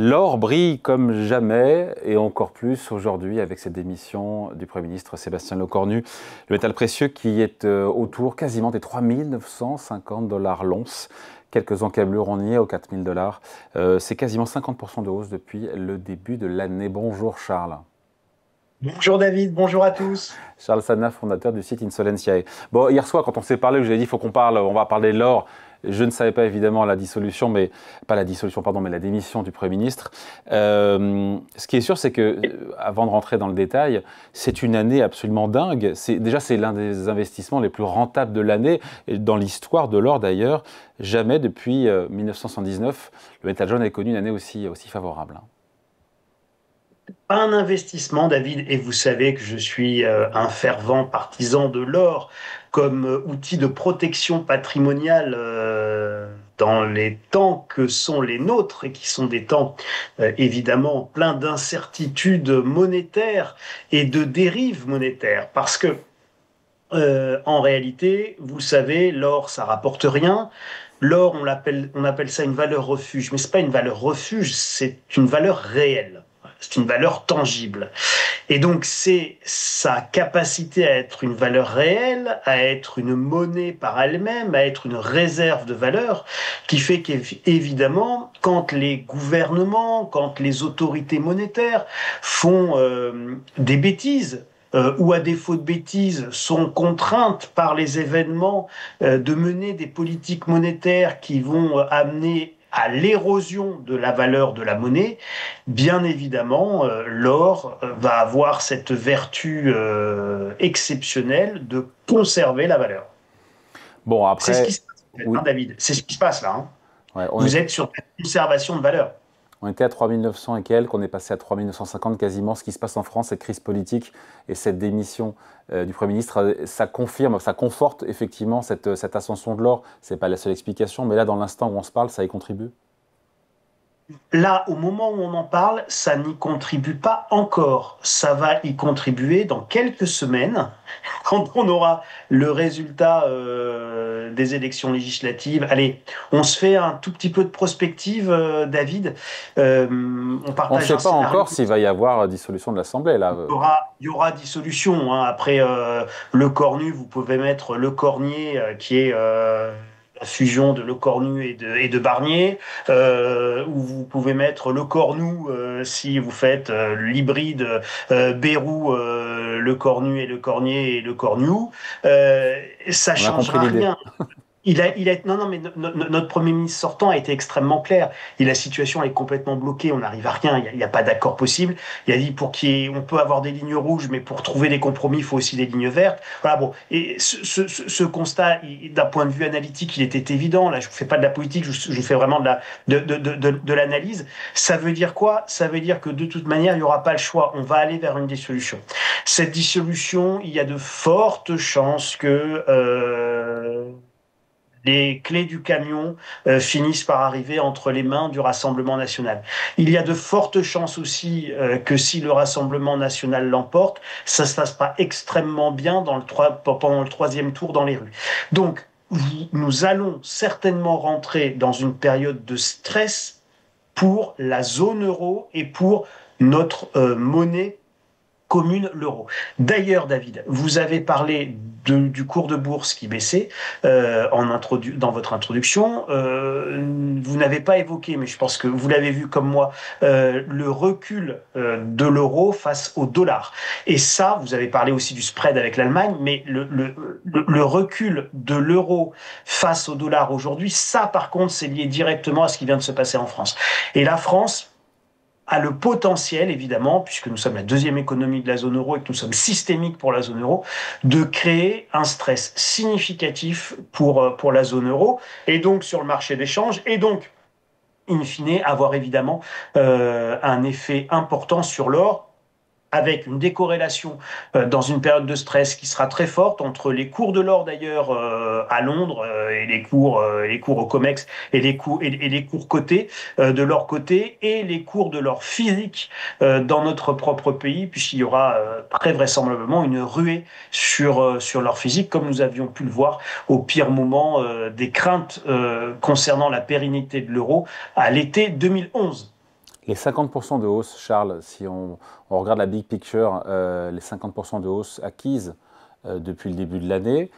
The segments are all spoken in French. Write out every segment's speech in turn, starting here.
L'or brille comme jamais et encore plus aujourd'hui avec cette démission du Premier ministre Sébastien Lecornu. Le métal précieux qui est autour quasiment des 3 950 $ l'once. Quelques encablures, on y est aux 4 000 $. C'est quasiment 50% de hausse depuis le début de l'année. Bonjour Charles. Bonjour David, bonjour à tous. Charles Sana, fondateur du site Insolentiae. Bon, hier soir, quand on s'est parlé, je vous ai dit, il faut qu'on parle, on va parler de l'or. Je ne savais pas évidemment la dissolution, mais pas la dissolution, pardon, mais la démission du Premier ministre. Ce qui est sûr, c'est que, avant de rentrer dans le détail, c'est une année absolument dingue. C'est l'un des investissements les plus rentables de l'année, et dans l'histoire de l'or d'ailleurs. Jamais depuis 1979, le métal jaune a connu une année aussi favorable. Un investissement, David, et vous savez que je suis un fervent partisan de l'or comme outil de protection patrimoniale dans les temps que sont les nôtres et qui sont des temps évidemment pleins d'incertitudes monétaires et de dérives monétaires. Parce que en réalité, vous savez, l'or, ça rapporte rien. L'or, on appelle ça une valeur refuge, mais c'est pas une valeur refuge, c'est une valeur réelle. C'est une valeur tangible. Et donc, c'est sa capacité à être une valeur réelle, à être une monnaie par elle-même, à être une réserve de valeur, qui fait qu'évidemment, quand les gouvernements, quand les autorités monétaires font des bêtises, ou à défaut de bêtises, sont contraintes par les événements de mener des politiques monétaires qui vont amener à l'érosion de la valeur de la monnaie, bien évidemment, l'or va avoir cette vertu exceptionnelle de conserver la valeur. Bon, C'est ce après, qui se passe, oui, hein, David. C'est ce qui se passe là. Hein. ouais, Vous êtes sur la conservation de valeur. on était à 3 900 et quelques, on est passé à 3 950 quasiment. Ce qui se passe en France, cette crise politique et cette démission du Premier ministre, ça confirme, ça conforte effectivement cette ascension de l'or. Ce n'est pas la seule explication, mais là, dans l'instant où on se parle, ça y contribue. Là, au moment où on en parle, ça n'y contribue pas encore. Ça va y contribuer dans quelques semaines, quand on aura le résultat des élections législatives. Allez, on se fait un tout petit peu de prospective, David. On On ne partage sait un pas scénario. encore s'il va y avoir dissolution de l'Assemblée, là. Il y aura dissolution. Hein. Après, le Cornu, vous pouvez mettre le Cornier, qui est la fusion de Le Cornu et de Barnier, ou vous pouvez mettre le Cornu si vous faites l'hybride Bérou, le Cornu et le Cornier et le Cornu. Ça On a compris changera l'idée. rien. Non, non, mais notre Premier ministre sortant a été extrêmement clair. Et la situation est complètement bloquée, on n'arrive à rien, il n'y a pas d'accord possible. Il a dit on peut avoir des lignes rouges, mais pour trouver des compromis, il faut aussi des lignes vertes. Voilà, bon. Et ce constat, d'un point de vue analytique, il était évident. Là, je ne fais pas de la politique, je fais vraiment de l'analyse. Ça veut dire quoi? Ça veut dire que de toute manière, il n'y aura pas le choix. On va aller vers une dissolution. Cette dissolution, il y a de fortes chances que les clés du camion finissent par arriver entre les mains du Rassemblement national. Il y a de fortes chances aussi que si le Rassemblement national l'emporte, ça ne se passe pas extrêmement bien pendant le troisième tour dans les rues. Donc, nous allons certainement rentrer dans une période de stress pour la zone euro et pour notre monnaie commune, l'euro. D'ailleurs, David, vous avez parlé du cours de bourse qui baissait dans votre introduction. Vous n'avez pas évoqué, mais je pense que vous l'avez vu comme moi, le recul de l'euro face au dollar. Et ça, vous avez parlé aussi du spread avec l'Allemagne, mais le recul de l'euro face au dollar aujourd'hui, ça, par contre, c'est lié directement à ce qui vient de se passer en France. Et la France a le potentiel, évidemment, puisque nous sommes la deuxième économie de la zone euro et que nous sommes systémiques pour la zone euro, de créer un stress significatif pour la zone euro et donc sur le marché d'échange et donc, in fine, avoir évidemment un effet important sur l'or avec une décorrélation dans une période de stress qui sera très forte entre les cours de l'or d'ailleurs à Londres et les cours au COMEX et les cours cotés de l'or coté et les cours de l'or physique dans notre propre pays puisqu'il y aura très vraisemblablement une ruée sur l'or physique comme nous avions pu le voir au pire moment des craintes concernant la pérennité de l'euro à l'été 2011. Les 50% de hausse, Charles, si on regarde la big picture, les 50% de hausse acquises depuis le début de l'année,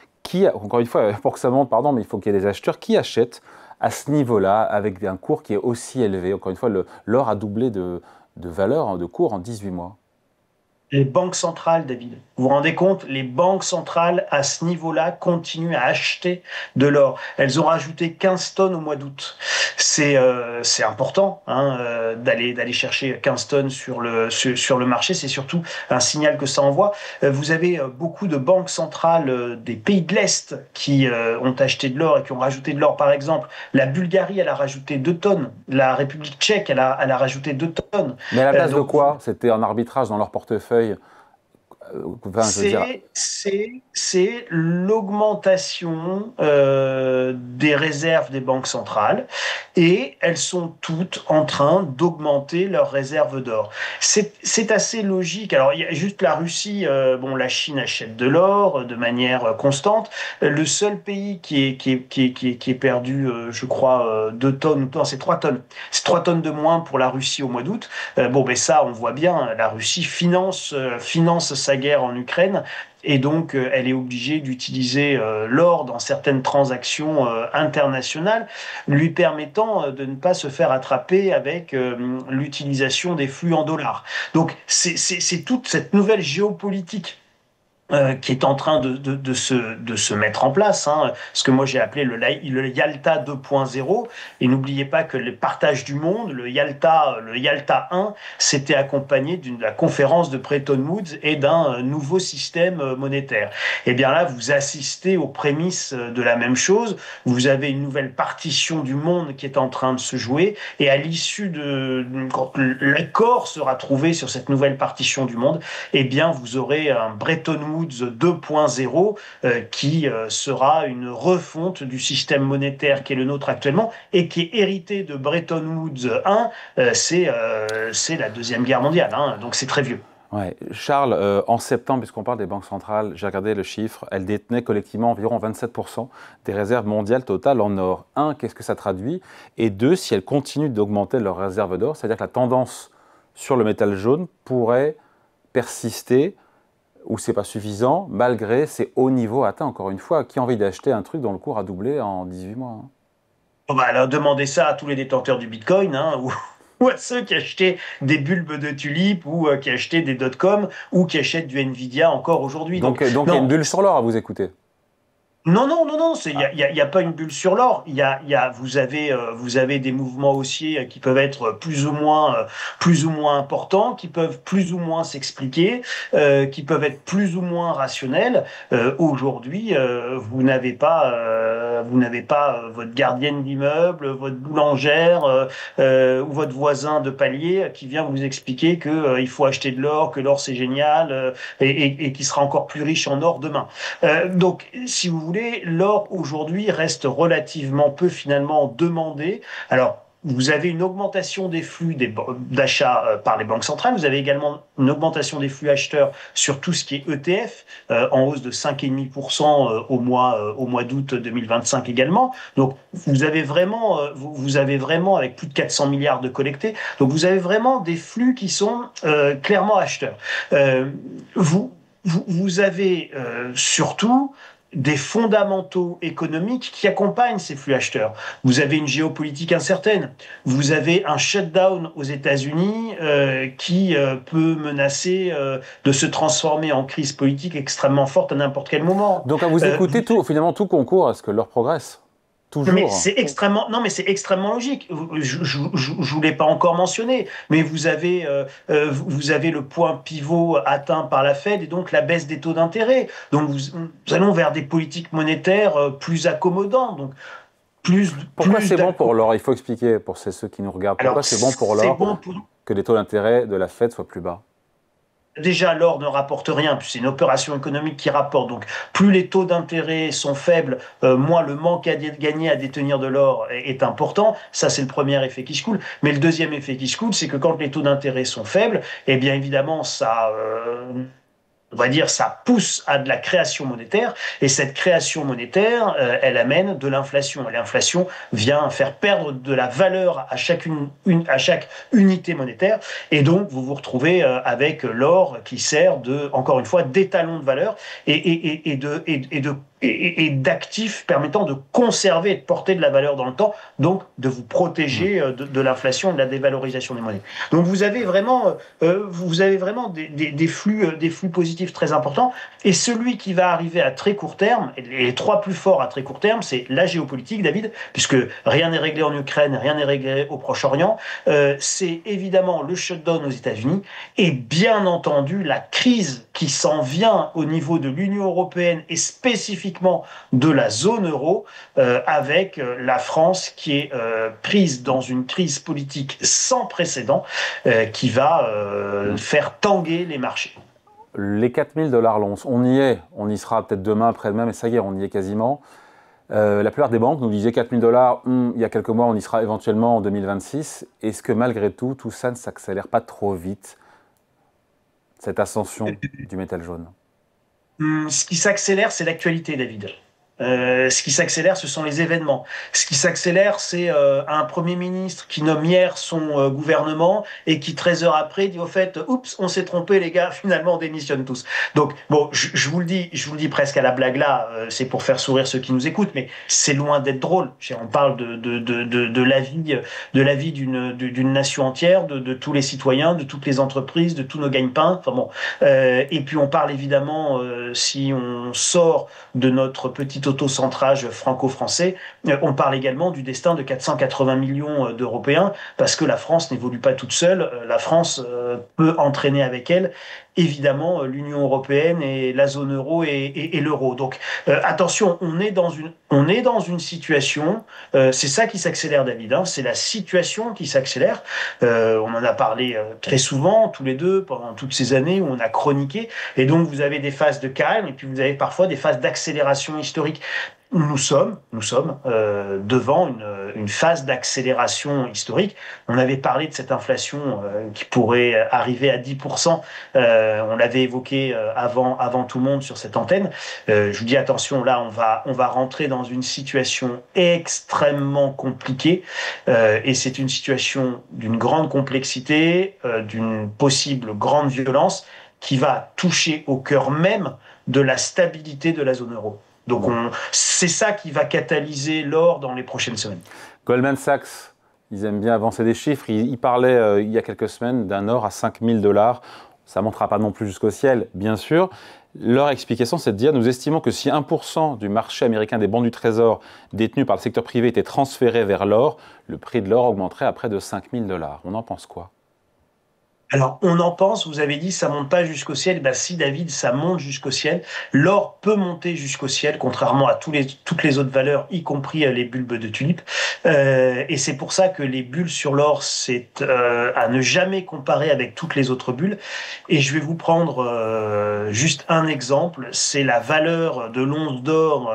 encore une fois, pour que ça monte, pardon, mais il faut qu'il y ait des acheteurs, qui achètent à ce niveau-là avec un cours qui est aussi élevé? Encore une fois, l'or a doublé de valeur, de cours en 18 mois. Les banques centrales, David, vous vous rendez compte, les banques centrales à ce niveau-là continuent à acheter de l'or. Elles ont rajouté 15 tonnes au mois d'août. C'est important hein, d'aller chercher 15 tonnes sur le marché. C'est surtout un signal que ça envoie. Vous avez beaucoup de banques centrales des pays de l'Est qui ont acheté de l'or et qui ont rajouté de l'or. Par exemple, la Bulgarie, elle a rajouté 2 tonnes. La République tchèque, elle a rajouté 2 tonnes. Mais à la place de quoi? C'était en arbitrage dans leur portefeuille. Enfin, je veux dire, C'est l'augmentation des réserves des banques centrales et elles sont toutes en train d'augmenter leurs réserves d'or. C'est assez logique. Alors, il y a juste la Russie, bon, la Chine achète de l'or de manière constante. Le seul pays qui est perdu, je crois, 2 tonnes, non, c'est 3 tonnes. C'est 3 tonnes de moins pour la Russie au mois d'août. Bon, ben ça, on voit bien, la Russie finance sa guerre en Ukraine et donc elle est obligée d'utiliser l'or dans certaines transactions internationales, lui permettant de ne pas se faire attraper avec l'utilisation des flux en dollars. Donc c'est toute cette nouvelle géopolitique qui est en train de se mettre en place, hein, ce que moi j'ai appelé le Yalta 2.0. Et n'oubliez pas que le partage du monde, le Yalta 1, s'était accompagné de la conférence de Bretton Woods et d'un nouveau système monétaire. Et bien là, vous assistez aux prémices de la même chose. Vous avez une nouvelle partition du monde qui est en train de se jouer. Et à l'issue quand l'accord sera trouvé sur cette nouvelle partition du monde, eh bien vous aurez un Bretton Woods 2.0 qui sera une refonte du système monétaire qui est le nôtre actuellement et qui est hérité de Bretton Woods 1. C'est la Deuxième Guerre mondiale, hein, donc c'est très vieux. Ouais. Charles, en septembre, puisqu'on parle des banques centrales, j'ai regardé le chiffre, elles détenaient collectivement environ 27% des réserves mondiales totales en or. Un, qu'est-ce que ça traduit? Et deux, si elles continuent d'augmenter leurs réserves d'or, c'est-à-dire que la tendance sur le métal jaune pourrait persister ou c'est pas suffisant, malgré ces hauts niveaux atteints, encore une fois. Qui a envie d'acheter un truc dont le cours a doublé en 18 mois, hein? On va alors demander ça à tous les détenteurs du Bitcoin, hein, ou à ceux qui achetaient des bulbes de tulipes, ou qui achetaient des dot-com, ou qui achètent du Nvidia encore aujourd'hui. Donc il y a une bulle sur l'or à vous écouter. Non, il y a pas une bulle sur l'or. Vous avez des mouvements haussiers qui peuvent être plus ou moins importants, qui peuvent plus ou moins s'expliquer, qui peuvent être plus ou moins rationnels. Aujourd'hui, vous n'avez pas votre gardienne d'immeuble, votre boulangère ou votre voisin de palier qui vient vous expliquer que il faut acheter de l'or, que l'or c'est génial et qui sera encore plus riche en or demain. Donc, si vous voulez, l'or aujourd'hui reste relativement peu finalement demandé. Alors, vous avez une augmentation des flux d'achat par les banques centrales. Vous avez également une augmentation des flux acheteurs sur tout ce qui est ETF, en hausse de 5,5% au mois d'août 2025 également. Donc, vous avez vraiment, avec plus de 400 milliards de collectés, donc vous avez vraiment des flux qui sont clairement acheteurs. Vous avez surtout des fondamentaux économiques qui accompagnent ces flux acheteurs. Vous avez une géopolitique incertaine. Vous avez un shutdown aux États-Unis qui peut menacer de se transformer en crise politique extrêmement forte à n'importe quel moment. Donc à vous écouter, finalement tout concourt à ce que l'or progresse. Toujours. Mais c'est extrêmement logique. Je vous l'ai pas encore mentionné, mais vous avez le point pivot atteint par la Fed et donc la baisse des taux d'intérêt. Donc nous allons vers des politiques monétaires plus accommodantes. Donc pourquoi c'est bon pour l'or? Il faut expliquer pour ceux qui nous regardent. Pourquoi c'est bon pour l'or que les taux d'intérêt de la Fed soient plus bas? Déjà, l'or ne rapporte rien, puis c'est une opération économique qui rapporte. Donc, plus les taux d'intérêt sont faibles, moins le manque à gagner à détenir de l'or est important. Ça, c'est le premier effet qui se coule. Mais le deuxième effet qui se coule, c'est que quand les taux d'intérêt sont faibles, eh bien évidemment, ça on va dire, ça pousse à de la création monétaire, et cette création monétaire, elle amène de l'inflation. Et l'inflation vient faire perdre de la valeur à chaque unité monétaire, et donc vous vous retrouvez avec l'or qui sert encore une fois, d'étalon de valeur et d'actifs permettant de conserver et de porter de la valeur dans le temps, donc de vous protéger de l'inflation et de la dévalorisation des monnaies. Donc vous avez vraiment des flux positifs très importants. Et celui qui va arriver à très court terme, et les trois plus forts à très court terme, c'est la géopolitique, David, puisque rien n'est réglé en Ukraine, rien n'est réglé au Proche-Orient. C'est évidemment le shutdown aux États-Unis et bien entendu la crise qui s'en vient au niveau de l'Union européenne et spécifiquement de la zone euro, avec la France qui est prise dans une crise politique sans précédent qui va faire tanguer les marchés. Les 4000 dollars l'once, on y est, on y sera peut-être demain, après-demain, mais ça y est, on y est quasiment. La plupart des banques nous disaient 4000 dollars, il y a quelques mois, on y sera éventuellement en 2026. Est-ce que malgré tout, tout ça ne s'accélère pas trop vite, cette ascension du métal jaune? Ce qui s'accélère, c'est l'actualité, David. Ce qui s'accélère, ce sont les événements. Ce qui s'accélère, c'est un Premier ministre qui nomme hier son gouvernement et qui, 13 heures après, dit au fait, oups, on s'est trompé, les gars, finalement, on démissionne tous. Donc, bon, je vous le dis presque à la blague là, c'est pour faire sourire ceux qui nous écoutent, mais c'est loin d'être drôle. On parle de la vie d'une nation entière, de tous les citoyens, de toutes les entreprises, de tous nos gagne-pains. Enfin bon, et puis on parle évidemment, si on sort de notre petit autocentrage franco-français, on parle également du destin de 480 millions d'Européens, parce que la France n'évolue pas toute seule. La France peut entraîner avec elle, évidemment, l'Union européenne et la zone euro et l'euro. Donc attention, on est dans une situation, c'est ça qui s'accélère, David, hein, c'est la situation qui s'accélère. On en a parlé très souvent, tous les deux, pendant toutes ces années où on a chroniqué, et donc vous avez des phases de calme, et puis vous avez parfois des phases d'accélération historique. Nous sommes devant une phase d'accélération historique. On avait parlé de cette inflation qui pourrait arriver à 10%. On l'avait évoqué avant tout le monde sur cette antenne. Je vous dis attention, là on va rentrer dans une situation extrêmement compliquée, et c'est une situation d'une grande complexité, d'une possible grande violence qui va toucher au cœur même de la stabilité de la zone euro. Donc c'est ça qui va catalyser l'or dans les prochaines semaines. Goldman Sachs, ils aiment bien avancer des chiffres. Ils parlaient il y a quelques semaines d'un or à 5000 dollars. Ça ne montera pas non plus jusqu'au ciel, bien sûr. Leur explication, c'est de dire, nous estimons que si 1% du marché américain des bons du trésor détenus par le secteur privé était transféré vers l'or, le prix de l'or augmenterait à près de 5000 dollars. On en pense quoi ? Alors, on en pense, vous avez dit, ça monte pas jusqu'au ciel. Ben, si, David, ça monte jusqu'au ciel. L'or peut monter jusqu'au ciel, contrairement à toutes les autres valeurs, y compris les bulbes de tulipes. Et c'est pour ça que les bulles sur l'or, c'est à ne jamais comparer avec toutes les autres bulles. Et je vais vous prendre juste un exemple. C'est la valeur de l'once d'or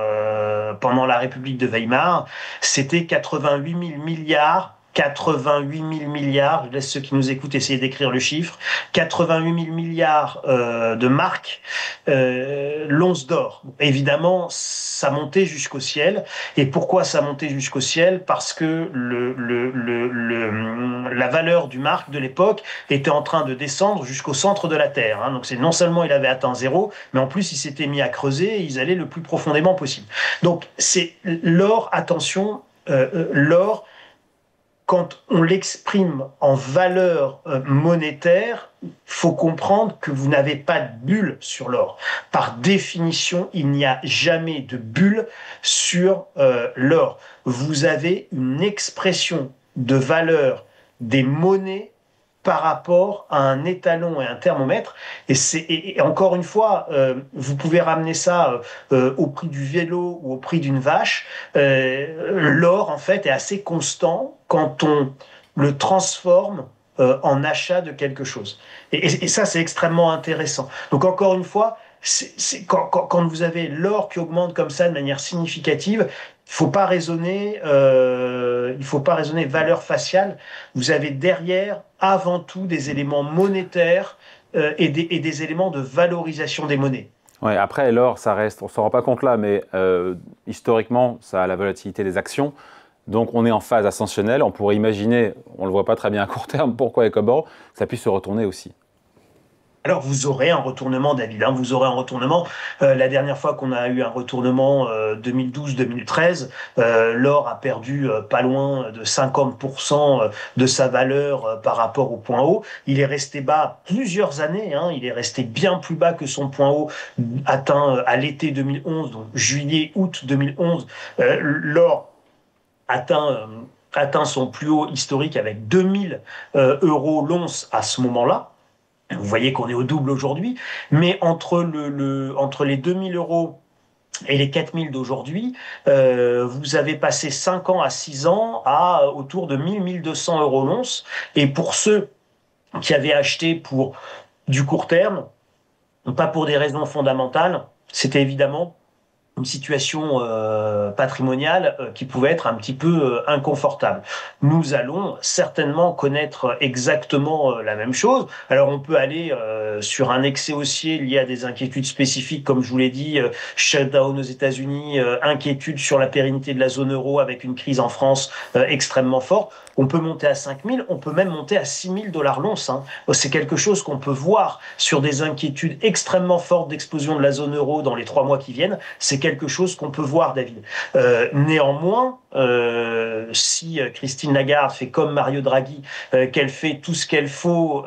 pendant la République de Weimar. C'était 88 000 milliards. 88 000 milliards, je laisse ceux qui nous écoutent essayer d'écrire le chiffre, 88 000 milliards de marques, l'once d'or. Évidemment, ça montait jusqu'au ciel. Et pourquoi ça montait jusqu'au ciel? Parce que la valeur du marque de l'époque était en train de descendre jusqu'au centre de la Terre. Hein. Donc c'est non seulement il avait atteint zéro, mais en plus il s'était mis à creuser et ils allaient le plus profondément possible. Donc c'est l'or, attention, l'or, quand on l'exprime en valeur monétaire, il faut comprendre que vous n'avez pas de bulle sur l'or. Par définition, il n'y a jamais de bulle sur l'or. Vous avez une expression de valeur des monnaies par rapport à un étalon et un thermomètre. Et encore une fois, vous pouvez ramener ça au prix du vélo ou au prix d'une vache. L'or, en fait, est assez constant quand on le transforme en achat de quelque chose. Et ça, c'est extrêmement intéressant. Donc, encore une fois, quand vous avez l'or qui augmente comme ça de manière significative, il faut pas raisonner valeur faciale. Vous avez derrière, avant tout, des éléments monétaires et des éléments de valorisation des monnaies. Ouais, après, l'or, ça reste, on ne s'en rend pas compte là, mais historiquement, ça a la volatilité des actions. Donc, on est en phase ascensionnelle. On pourrait imaginer, on ne le voit pas très bien à court terme, pourquoi Ecobor, ça puisse se retourner aussi. Alors vous aurez un retournement, David, hein, vous aurez un retournement. La dernière fois qu'on a eu un retournement, 2012-2013, l'or a perdu pas loin de 50% de sa valeur par rapport au point haut. Il est resté bas plusieurs années, hein, il est resté bien plus bas que son point haut atteint à l'été 2011, donc juillet-août 2011. L'or atteint son plus haut historique avec 2000 euros l'once à ce moment-là. Vous voyez qu'on est au double aujourd'hui, mais entre les 2000 euros et les 4000 d'aujourd'hui, vous avez passé 5 ans à 6 ans à autour de 1000-1200 euros l'once. Et pour ceux qui avaient acheté pour du court terme, pas pour des raisons fondamentales, c'était évidemment une situation patrimoniale qui pouvait être un petit peu inconfortable. Nous allons certainement connaître exactement la même chose. Alors on peut aller sur un excès haussier lié à des inquiétudes spécifiques, comme je vous l'ai dit, shutdown aux États-Unis, inquiétude sur la pérennité de la zone euro avec une crise en France extrêmement forte. On peut monter à 5000, on peut même monter à 6000 $ l'once. Hein. C'est quelque chose qu'on peut voir sur des inquiétudes extrêmement fortes d'explosion de la zone euro dans les 3 mois qui viennent. C'est quelque chose qu'on peut voir, David. Néanmoins, si Christine Lagarde fait comme Mario Draghi, qu'elle fait tout ce qu'il faut,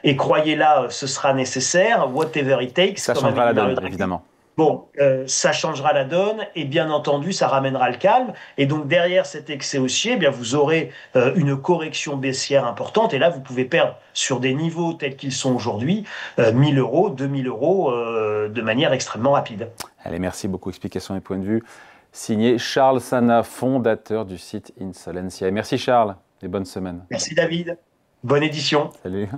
et croyez-la, ce sera nécessaire, whatever it takes. Ça changera la donne, évidemment. Bon, ça changera la donne et bien entendu, ça ramènera le calme. Et donc derrière cet excès haussier, eh bien vous aurez une correction baissière importante. Et là, vous pouvez perdre sur des niveaux tels qu'ils sont aujourd'hui 1000 euros, 2000 euros de manière extrêmement rapide. Allez, merci beaucoup. Explication et point de vue. Signé Charles Sana, fondateur du site Insolencia. Merci Charles et bonne semaine. Merci David. Bonne édition. Salut.